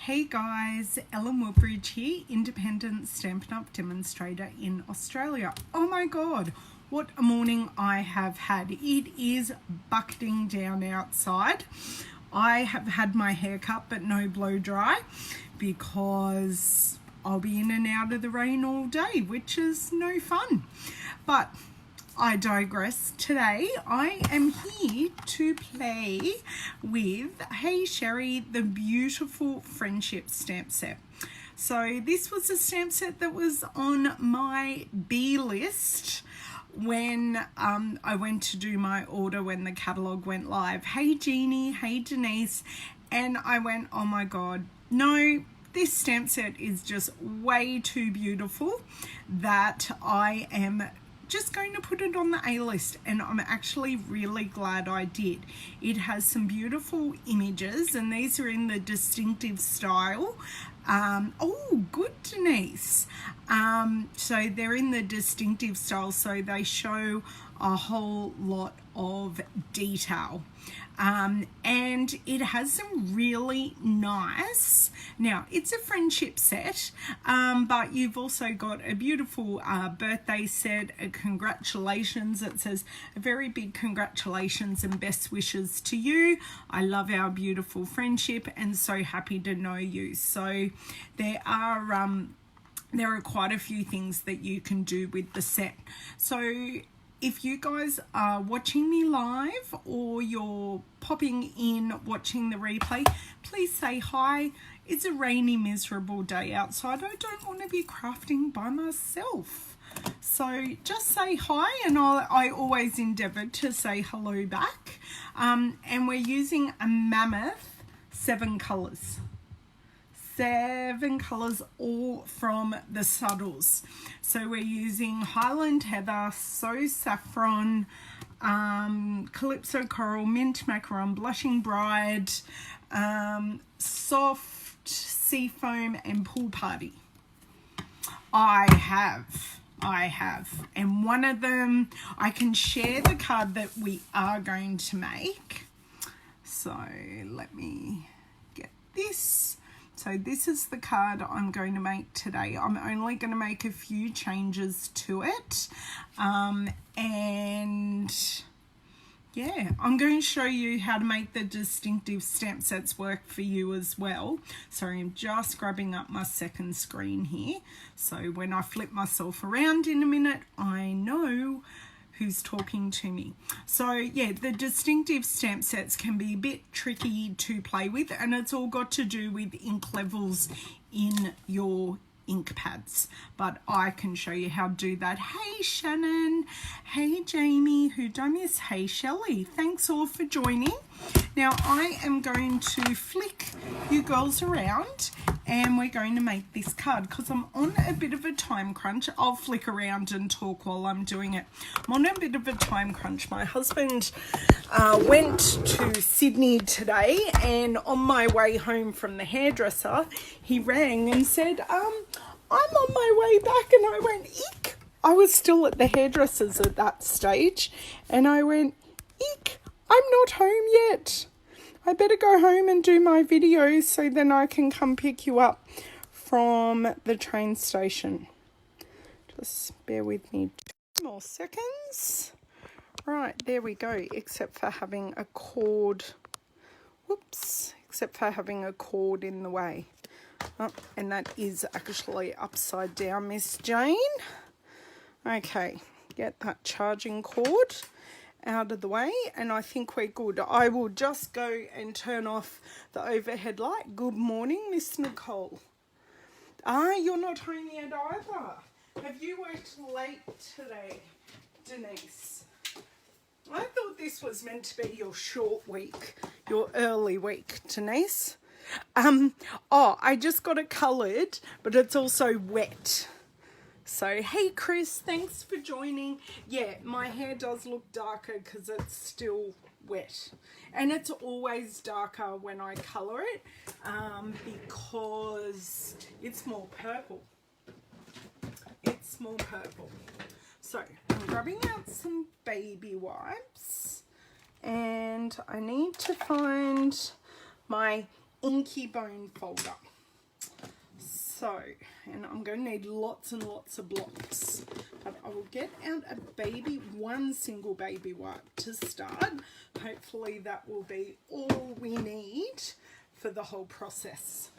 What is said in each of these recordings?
Hey guys, Ellen Woodbridge here, independent Stampin' Up! Demonstrator in Australia. Oh my god, what a morning I have had. It is bucketing down outside. I have had my hair cut but no blow dry because I'll be in and out of the rain all day, which is no fun. But I digress. Today I am here to play with Hey Sherry, the beautiful friendship stamp set. So this was a stamp set that was on my B list when I went to do my order when the catalogue went live. Hey Jeannie, hey Denise, and I went, oh my god, no, this stamp set is just way too beautiful that I am just going to put it on the A list, and I'm actually really glad I did. It has some beautiful images, and these are in the distinctive style. Oh, good, Denise. So they're in the distinctive style, so they show a whole lot of detail. And it has some really nice, now it's a friendship set, but you've also got a beautiful birthday set, a congratulations. It says a very big congratulations and best wishes to you. I love our beautiful friendship and so happy to know you. So there are quite a few things that you can do with the set. So if you guys are watching me live or you're popping in watching the replay, please say hi. It's a rainy, miserable day outside. I don't want to be crafting by myself. So just say hi, and I always endeavour to say hello back. And we're using a mammoth 7 colours. 7 colours, all from the Subtles. So we're using Highland Heather, So Saffron, Calypso Coral, Mint Macaron, Blushing Bride, Soft Seafoam, and Pool Party. I have. And one of them, I can share the card that we are going to make. So let me get this. So this is the card I'm going to make today. I'm only going to make a few changes to it. And yeah, I'm going to show you how to make the distinctive stamp sets work for you as well. Sorry, I'm just grabbing up my second screen here. So when I flip myself around in a minute, I know who's talking to me. So yeah, the distinctive stamp sets can be a bit tricky to play with, and it's all got to do with ink levels in your ink pads, but I can show you how to do that. Hey Shannon, hey Jamie, who don't miss, hey Shelley, thanks all for joining. Now I am going to flick you girls around and we're going to make this card because I'm on a bit of a time crunch. I'll flick around and talk while I'm doing it. I'm on a bit of a time crunch. My husband went to Sydney today, and on my way home from the hairdresser, he rang and said, I'm on my way back, and I went, eek. I was still at the hairdresser's at that stage, and I went, eek, I'm not home yet. I better go home and do my videos so then I can come pick you up from the train station. Just bear with me 2 more seconds. Right, there we go, except for having a cord. Whoops, except for having a cord in the way. Oh, and that is actually upside down, Miss Jane. Okay, get that charging cord out of the way, and I think we're good. I will just go and turn off the overhead light. Good morning, Miss Nicole. You're not home yet either. Have you worked late today, Denise? I thought this was meant to be your short week, your early week, Denise. Oh, I just got it coloured, but it's also wet. So, hey Chris, thanks for joining. Yeah, my hair does look darker because it's still wet. And it's always darker when I colour it because it's more purple. It's more purple. So, I'm grabbing out some baby wipes. And I need to find my Inky Bone folder. So, and I'm going to need lots and lots of blocks, but I will get out one single baby wipe to start. Hopefully that will be all we need for the whole process.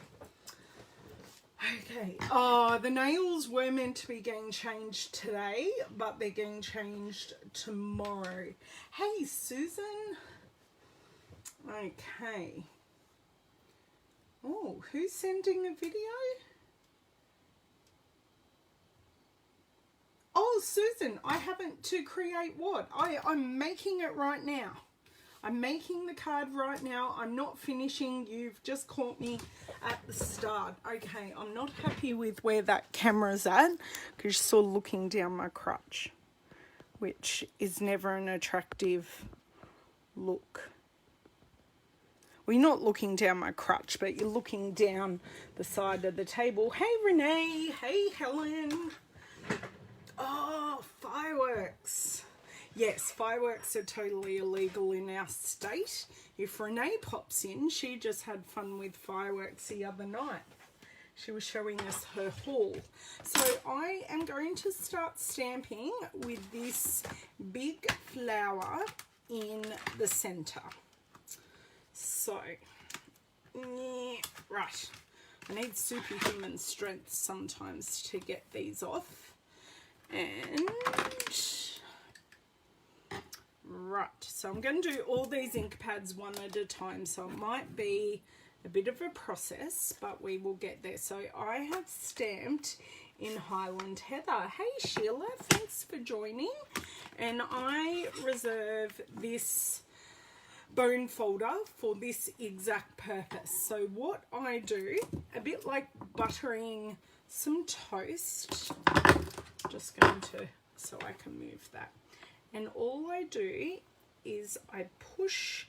Okay, the nails were meant to be getting changed today, but they're getting changed tomorrow. Hey, Susan. Okay. Oh, who's sending a video? Oh, Susan, I haven't to create what? I'm making it right now. I'm making the card right now. I'm not finishing. You've just caught me at the start. Okay, I'm not happy with where that camera's at because you're sort of looking down my crutch, which is never an attractive look. Well, you're not looking down my crutch, but you're looking down the side of the table. Hey, Renee. Hey, Helen. Oh, fireworks. Yes, fireworks are totally illegal in our state. If Renee pops in, she just had fun with fireworks the other night. She was showing us her haul. So I am going to start stamping with this big flower in the center. So, right. I need superhuman strength sometimes to get these off. And right, so I'm going to do all these ink pads one at a time, so it might be a bit of a process, but we will get there. So I have stamped in Highland Heather. Hey Sheila, thanks for joining. And I reserve this bone folder for this exact purpose. So what I do, a bit like buttering some toast, just going to, so I can move that. And all I do is I push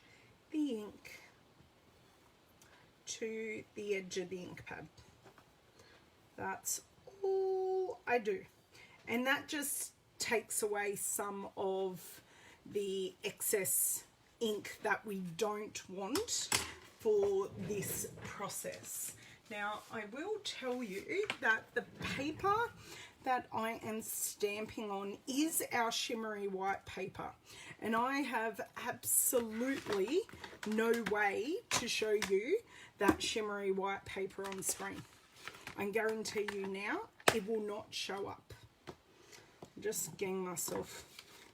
the ink to the edge of the ink pad. That's all I do. And that just takes away some of the excess ink that we don't want for this process. Now, I will tell you that the paper that I am stamping on is our shimmery white paper, and I have absolutely no way to show you that shimmery white paper on screen. I can guarantee you now it will not show up. I'm just getting myself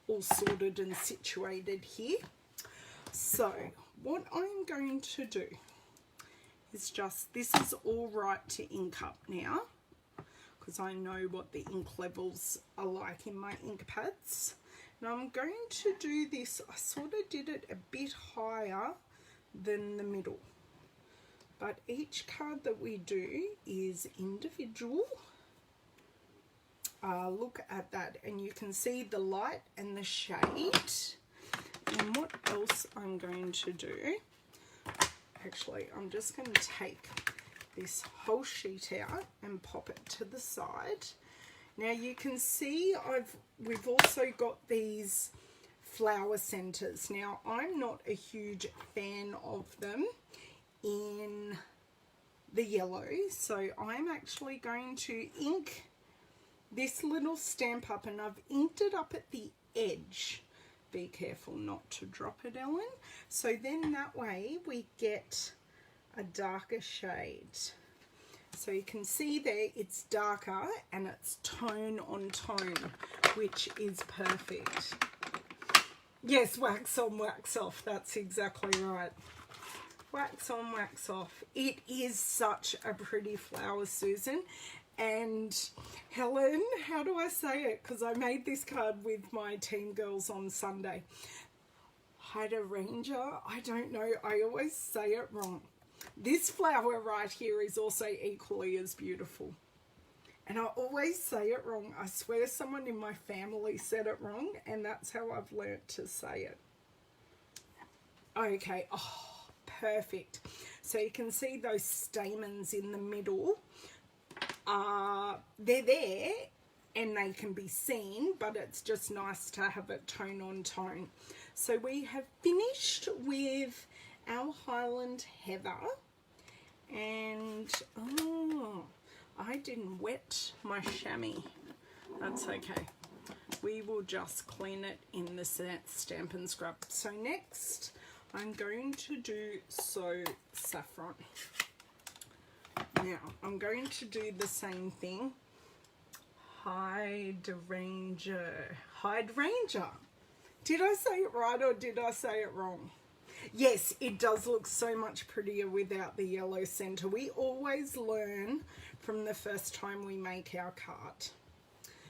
all sorted and situated here. So what I'm going to do is just, this is all right to ink up now, because I know what the ink levels are like in my ink pads. And I'm going to do this, I sort of did it a bit higher than the middle. But each card that we do is individual. Look at that, and you can see the light and the shade. And what else I'm going to do, actually, I'm just going to take this whole sheet out and pop it to the side. Now you can see we've also got these flower centers. Now I'm not a huge fan of them in the yellow, so I'm actually going to ink this little stamp up, and I've inked it up at the edge. Be careful not to drop it, Ellen. So then that way we get a darker shade. So you can see there it's darker and it's tone on tone, which is perfect. Yes, wax on, wax off. That's exactly right. Wax on, wax off. It is such a pretty flower, Susan. And Helen, how do I say it? Because I made this card with my team girls on Sunday. Hydrangea, I don't know. I always say it wrong. This flower right here is also equally as beautiful. And I always say it wrong. I swear someone in my family said it wrong, and that's how I've learnt to say it. Okay, oh, perfect. So you can see those stamens in the middle. They're there and they can be seen, but it's just nice to have it tone on tone. So we have finished with our Highland Heather, and oh, I didn't wet my chamois. That's okay. We will just clean it in the Stampin' Scrub. So next, I'm going to do saffron. Now, I'm going to do the same thing. Hydrangea. Did I say it right or did I say it wrong? Yes, it does look so much prettier without the yellow center. We always learn from the first time we make our card.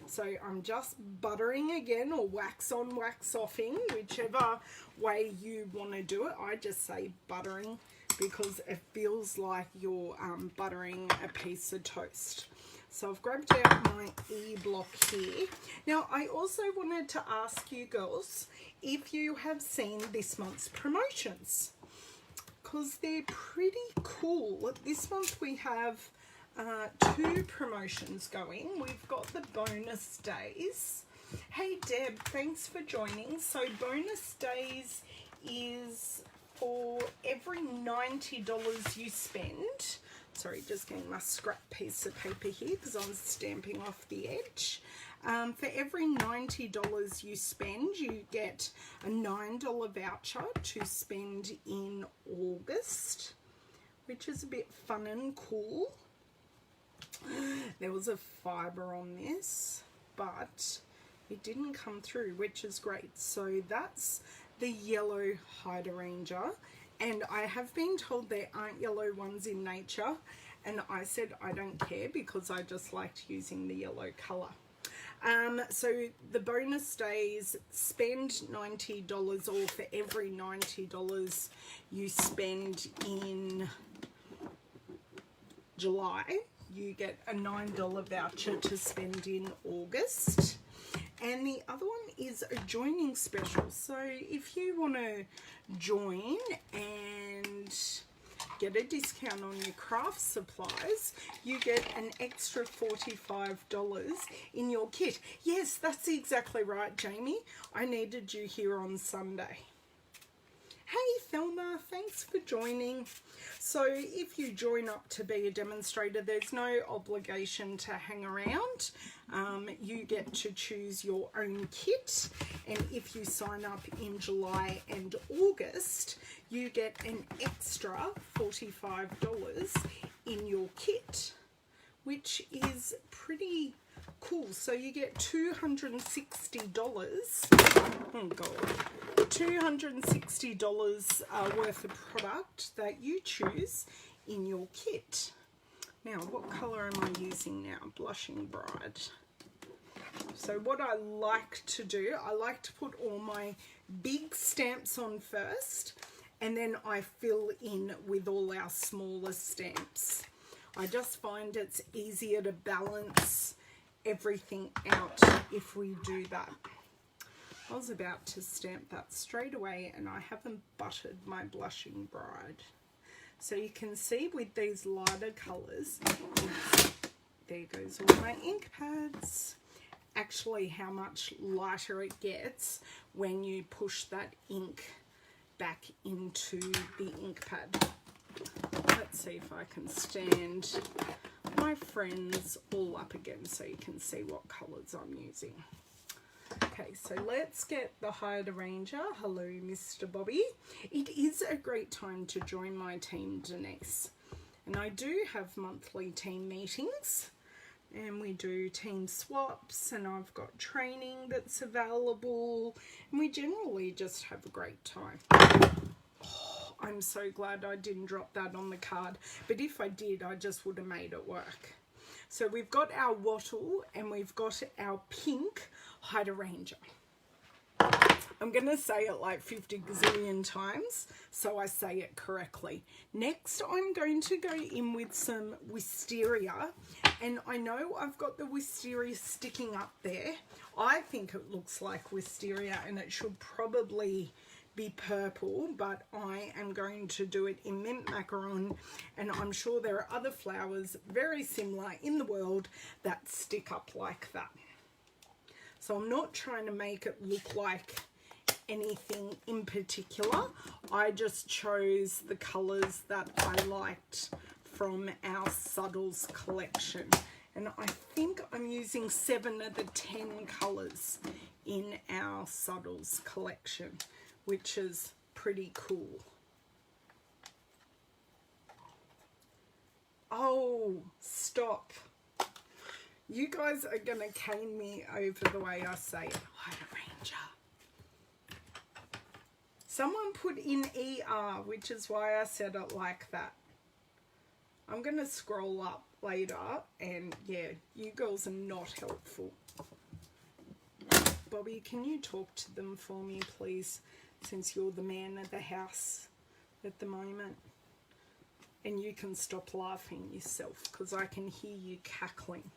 So I'm just buttering again, or wax on, wax offing, whichever way you want to do it. I just say buttering because it feels like you're buttering a piece of toast. So I've grabbed out my E-block here. Now, I also wanted to ask you girls if you have seen this month's promotions, because they're pretty cool. This month we have 2 promotions going. We've got the bonus days. Hey Deb, thanks for joining. So bonus days is for every $90 you spend. Sorry, just getting my scrap piece of paper here because I'm stamping off the edge. For every $90 you spend, you get a $9 voucher to spend in August, which is a bit fun and cool. There was a fibre on this, but it didn't come through, which is great. So that's the yellow hydrangea. And I have been told there aren't yellow ones in nature, and I said I don't care because I just liked using the yellow colour. So the bonus days, spend $90, or for every $90 you spend in July, you get a $9 voucher to spend in August. And the other one is a joining special. So if you want to join and get a discount on your craft supplies, you get an extra $45 in your kit. Yes, that's exactly right, Jamie. I needed you here on Sunday. Hey Thelma, thanks for joining. So if you join up to be a demonstrator, there's no obligation to hang around. You get to choose your own kit, and if you sign up in July and August, you get an extra $45 in your kit, which is pretty cool. So you get $260. Oh God. $260 worth of product that you choose in your kit. Now, what colour am I using now? Blushing Bride. So what I like to do, I like to put all my big stamps on first, and then I fill in with all our smaller stamps. I just find it's easier to balance everything out if we do that. I was about to stamp that straight away, and I haven't buttered my Blushing Bride. So you can see with these lighter colours, there goes all my ink pads, actually how much lighter it gets when you push that ink back into the ink pad. Let's see if I can stand my friends all up again so you can see what colours I'm using. Okay, so let's get the hydrangea. Hello, Mr. Bobby. It is a great time to join my team, Denise. And I do have monthly team meetings, and we do team swaps, and I've got training that's available, and we generally just have a great time. Oh, I'm so glad I didn't drop that on the card, but if I did, I just would have made it work. So we've got our wattle and we've got our pink hydrangea. I'm going to say it like 50 gazillion times so I say it correctly. Next, I'm going to go in with some wisteria, and I know I've got the wisteria sticking up there. I think it looks like wisteria and it should probably be purple, but I am going to do it in mint macaron, and I'm sure there are other flowers very similar in the world that stick up like that. So I'm not trying to make it look like anything in particular. I just chose the colors that I liked from our Subtles collection, And I think I'm using 7 of the 10 colours in our subtles collection, which is pretty cool. Oh, stop. You guys are going to cane me over the way I say it. Light Ranger. Someone put in ER, which is why I said it like that. I'm going to scroll up later, and yeah, you girls are not helpful. Bobby, can you talk to them for me, please, since you're the man of the house at the moment? And you can stop laughing yourself, because I can hear you cackling.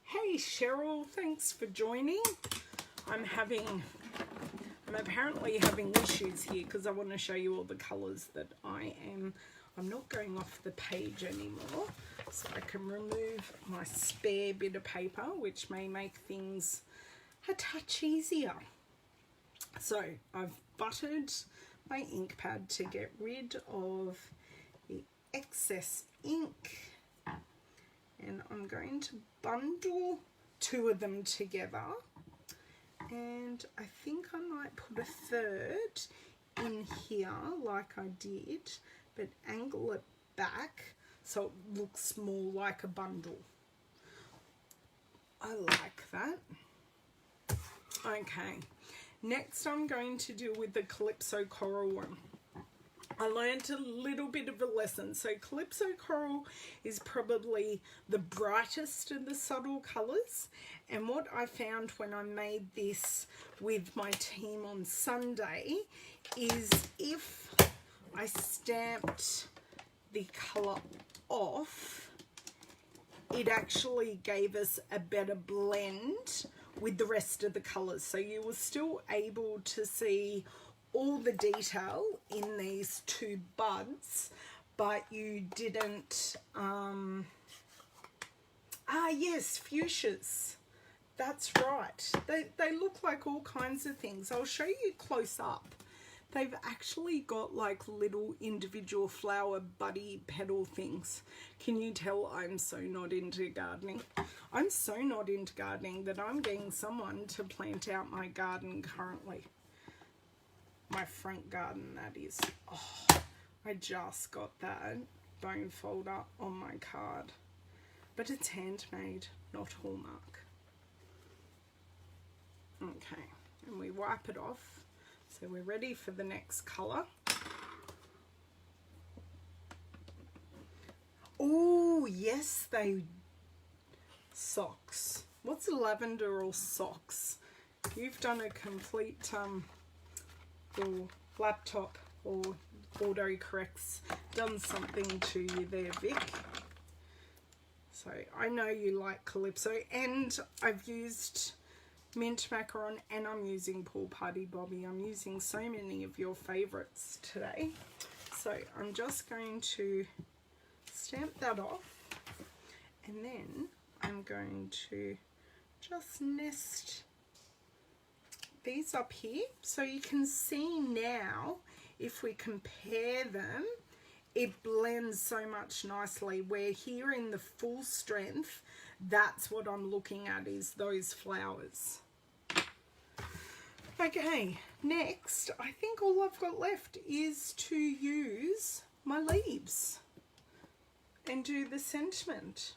Hey Cheryl, thanks for joining. I'm apparently having issues here because I want to show you all the colours that I'm not going off the page anymore, so I can remove my spare bit of paper, which may make things a touch easier. So I've buttered my ink pad to get rid of the excess ink, and I'm going to bundle 2 of them together, and I think I might put a third in here like I did, but angle it back so it looks more like a bundle. I like that. Okay, next I'm going to deal with the Calypso Coral one. I learned a little bit of a lesson. So Calypso Coral is probably the brightest of the subtle colours, and what I found when I made this with my team on Sunday is if I stamped the colour off, it actually gave us a better blend with the rest of the colours. So you were still able to see all the detail in these 2 buds, but you didn't, yes, fuchsias. That's right. They look like all kinds of things. I'll show you close up. They've actually got like little individual flower buddy petal things. Can you tell I'm so not into gardening? I'm so not into gardening that I'm getting someone to plant out my garden currently. My front garden, that is. Oh, I just got that bone folder on my card, but it's handmade, not Hallmark. Okay, and we wipe it off, so we're ready for the next colour. Oh yes, socks. What's lavender or socks? You've done a complete your laptop or autocorrect's done something to you there, Vic. So I know you like Calypso, and I've used mint macaron, and I'm using Pool Party Bobby. I'm using so many of your favourites today. So I'm just going to stamp that off, and then I'm going to just nest these up here, so you can see now if we compare them, it blends so much nicely. Where here in the full strength, that's what I'm looking at, is those flowers. Okay, next I think all I've got left is to use my leaves and do the sentiment.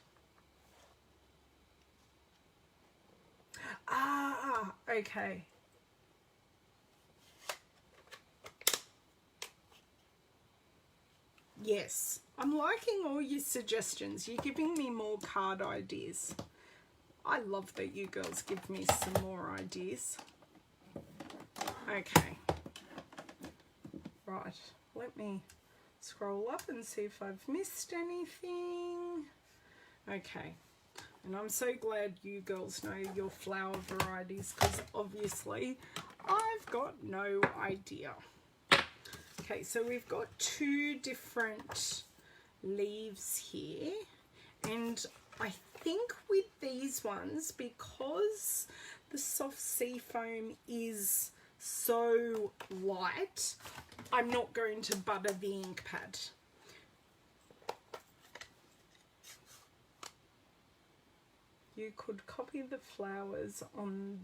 Okay. Yes, I'm liking all your suggestions. You're giving me more card ideas. I love that you girls give me some more ideas. Okay. Right, let me scroll up and see if I've missed anything. Okay. And I'm so glad you girls know your flower varieties, because obviously I've got no idea. Okay, so we've got 2 different leaves here, and I think with these ones, because the soft sea foam is so light, I'm not going to butter the ink pad. you could copy the flowers on.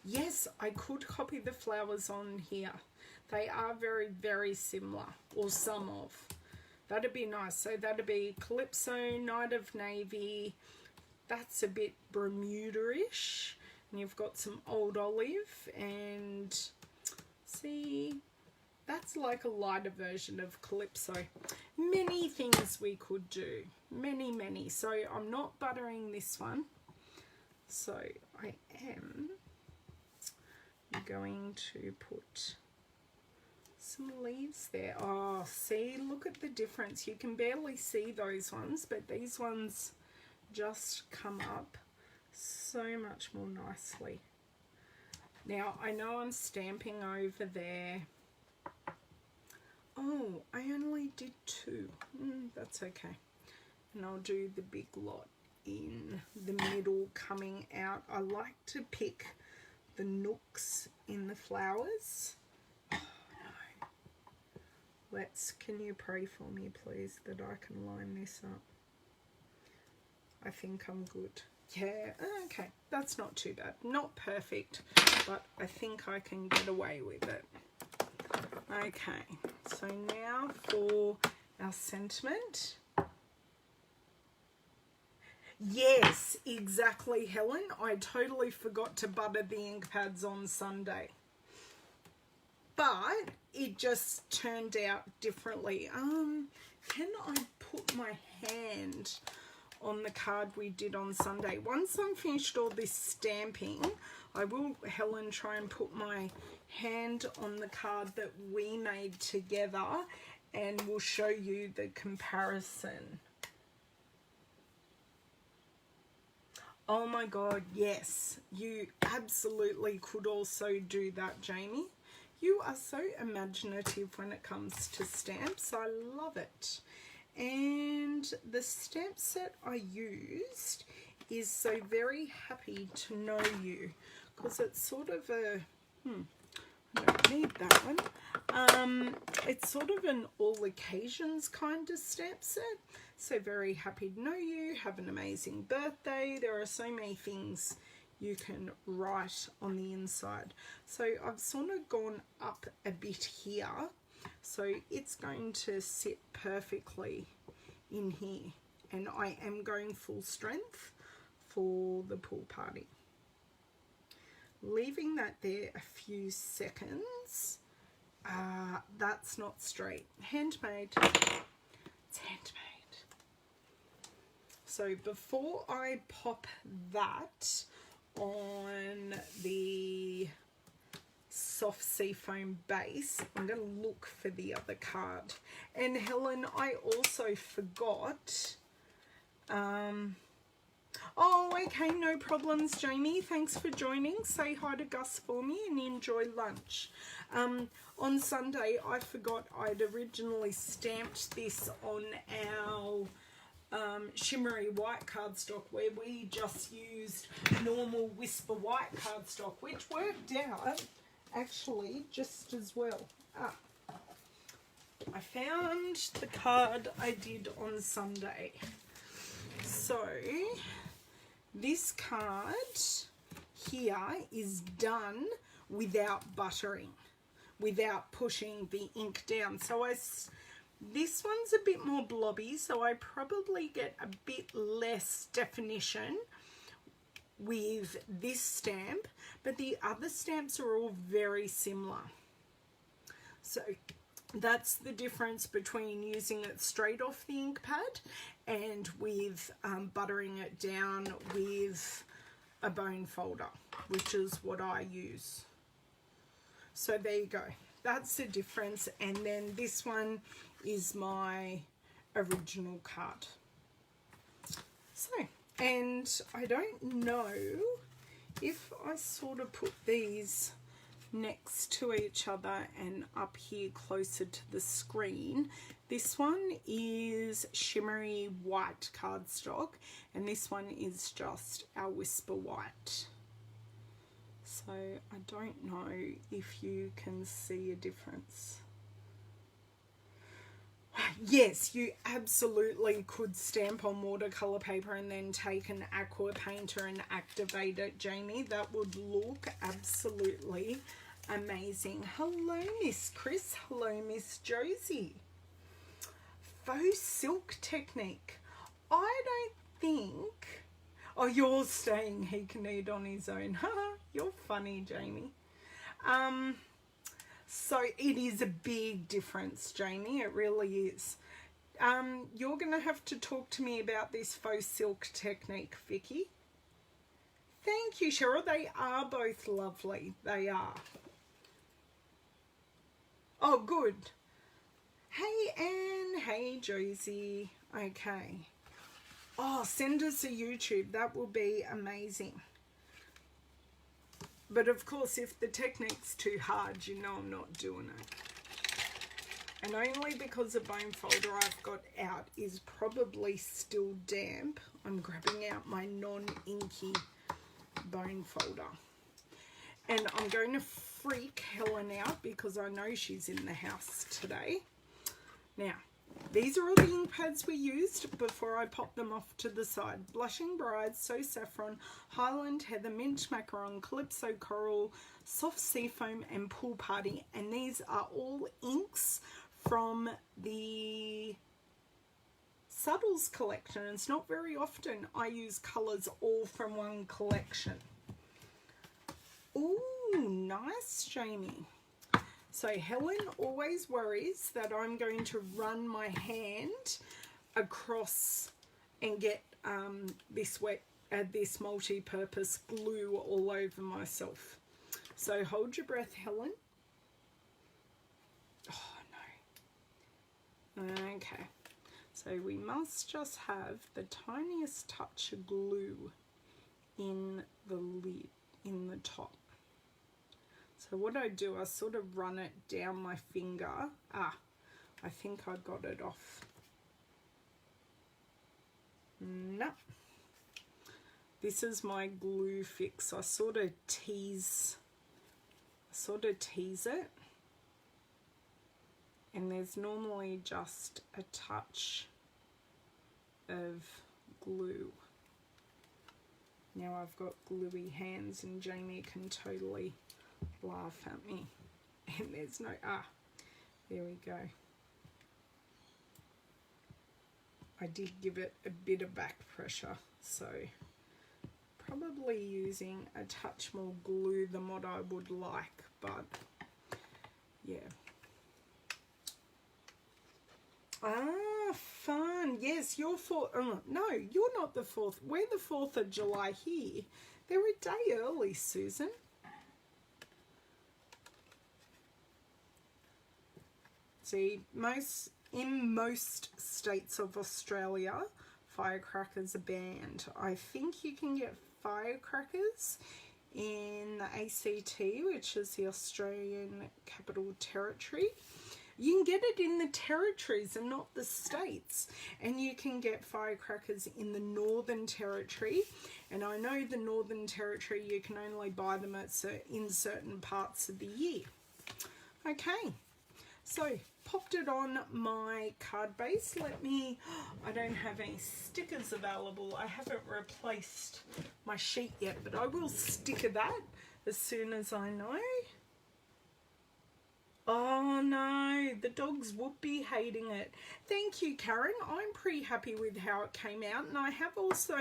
Yes, I could copy the flowers on here. They are very, very similar, or some of. That'd be nice. So that'd be Calypso, Night of Navy. That's a bit Bermuda-ish. And you've got some Old Olive, and see, that's like a lighter version of Calypso. Many things we could do. Many, many. So I'm not buttering this one. So I am going to put some leaves there. Oh, see, look at the difference. You can barely see those ones, but these ones just come up so much more nicely. Now, I know I'm stamping over there. Oh, I only did 2. That's okay. And I'll do the big lot in the middle coming out. I like to pick the nooks in the flowers. Oh, no. Can you pray for me, please, that I can line this up? I think I'm good. Yeah, okay, that's not too bad. Not perfect, but I think I can get away with it. Okay, so now for our sentiment. Yes, exactly, Helen. I totally forgot to butter the ink pads on Sunday. But it just turned out differently. Can I put my hand on the card we did on Sunday? Once I'm finished all this stamping, I will, Helen, try and put my hand on the card that we made together, and we'll show you the comparison. Oh my God, yes, you absolutely could also do that, Jamie. You are so imaginative when it comes to stamps. I love it. And the stamp set I used is So Very Happy to Know You, because it's sort of a, I don't need that one. It's sort of an all occasions kind of stamp set. So very happy to know you, have an amazing birthday. There are so many things you can write on the inside. So I've sort of gone up a bit here, so it's going to sit perfectly in here, and I am going full strength for the pool party. Leaving that there a few seconds. That's not straight. Handmade. It's handmade. So before I pop that on the soft seafoam base, I'm going to look for the other card. And Helen, I also forgot. Oh, okay, no problems, Jamie. Thanks for joining. Say hi to Gus for me and enjoy lunch. On Sunday, I forgot I'd originally stamped this on our shimmery white cardstock, where we just used normal Whisper white cardstock, which worked out actually just as well. I found the card I did on Sunday. So this card here is done without buttering, without pushing the ink down. So this one's a bit more blobby, so I probably get a bit less definition with this stamp, but the other stamps are all very similar. So that's the difference between using it straight off the ink pad and with buttering it down with a bone folder, which is what I use. So there you go. That's the difference. And then this one is my original card. So, and I don't know if I sort of put these next to each other and up here closer to the screen. This one is shimmery white cardstock, and this one is just our Whisper white. So I don't know if you can see a difference. Yes, you absolutely could stamp on watercolour paper and then take an aqua painter and activate it, Jamie. That would look absolutely amazing. Hello, Miss Chris. Hello, Miss Josie. Faux silk technique. I don't think... Oh, you're saying he can eat on his own. Haha, you're funny, Jamie. So it is a big difference, Jamie. It really is. You're going to have to talk to me about this faux silk technique, Vicky. Thank you, Cheryl. They are both lovely. They are. Oh, good. Hey, Anne. Hey, Josie. Okay. Oh, send us a YouTube. That will be amazing. But of course, if the technique's too hard, you know I'm not doing it. And only because the bone folder I've got out is probably still damp, I'm grabbing out my non-inky bone folder. And I'm going to freak Helen out because I know she's in the house today. Now, these are all the ink pads we used before I pop them off to the side. Blushing Bride, So Saffron, Highland Heather, Mint Macaron, Calypso Coral, Soft Seafoam and Pool Party. And these are all inks from the Subtles collection. It's not very often I use colours all from one collection. Ooh, nice, Jamie. So Helen always worries that I'm going to run my hand across and get this multi-purpose glue all over myself. So hold your breath, Helen. Oh no. Okay. So we must just have the tiniest touch of glue in the lid, in the top. So what I do, I sort of run it down my finger. Ah, I think I got it off. No. This is my glue fix. I sort of tease it. And there's normally just a touch of glue. Now I've got gluey hands and Jamie can totally laugh at me. And there's no, there we go. I did give it a bit of back pressure, so probably using a touch more glue than what I would like, but yeah. Ah, fun. Yes, you're no, you're not the 4th. We're the 4th of July here. They're a day early, Susan. See, in most states of Australia, firecrackers are banned. I think you can get firecrackers in the ACT, which is the Australian Capital Territory. You can get it in the territories and not the states. And you can get firecrackers in the Northern Territory. And I know the Northern Territory, you can only buy them in certain parts of the year. Okay, so popped it on my card base. I don't have any stickers available. I haven't replaced my sheet yet, but I will sticker that as soon as I know. Oh no, the dogs would be hating it. Thank you, Karen. I'm pretty happy with how it came out, and I have also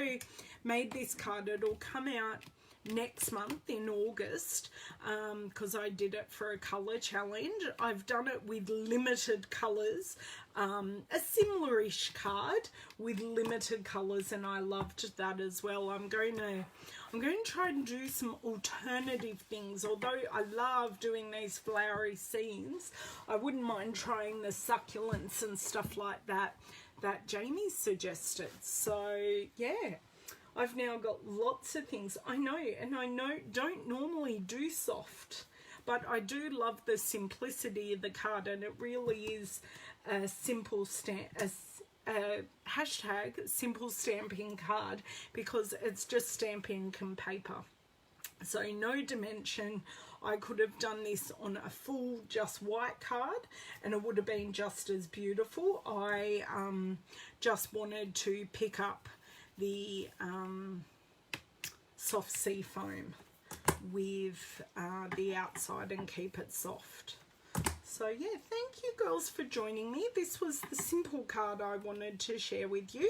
made this card. It'll come out next month in August because I did it for a colour challenge. I've done it with limited colours, a similar-ish card with limited colours, and I loved that as well. I'm going to try and do some alternative things. Although I love doing these flowery scenes, I wouldn't mind trying the succulents and stuff like that Jamie suggested. So yeah, I've now got lots of things. I know don't normally do soft, but I do love the simplicity of the card, and it really is a simple hashtag simple stamping card because it's just stamp ink and paper. So no dimension. I could have done this on a full just white card and it would have been just as beautiful. I just wanted to pick up the soft sea foam with the outside and keep it soft. So yeah, thank you girls for joining me. This was the simple card I wanted to share with you.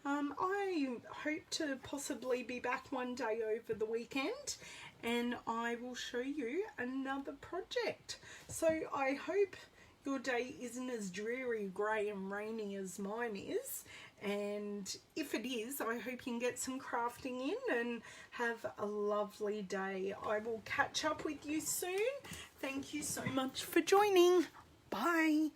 I hope to possibly be back one day over the weekend and I will show you another project. So I hope your day isn't as dreary, grey and rainy as mine is, and if it is, I hope you can get some crafting in and have a lovely day. I will catch up with you soon. Thank you so much for joining. Bye.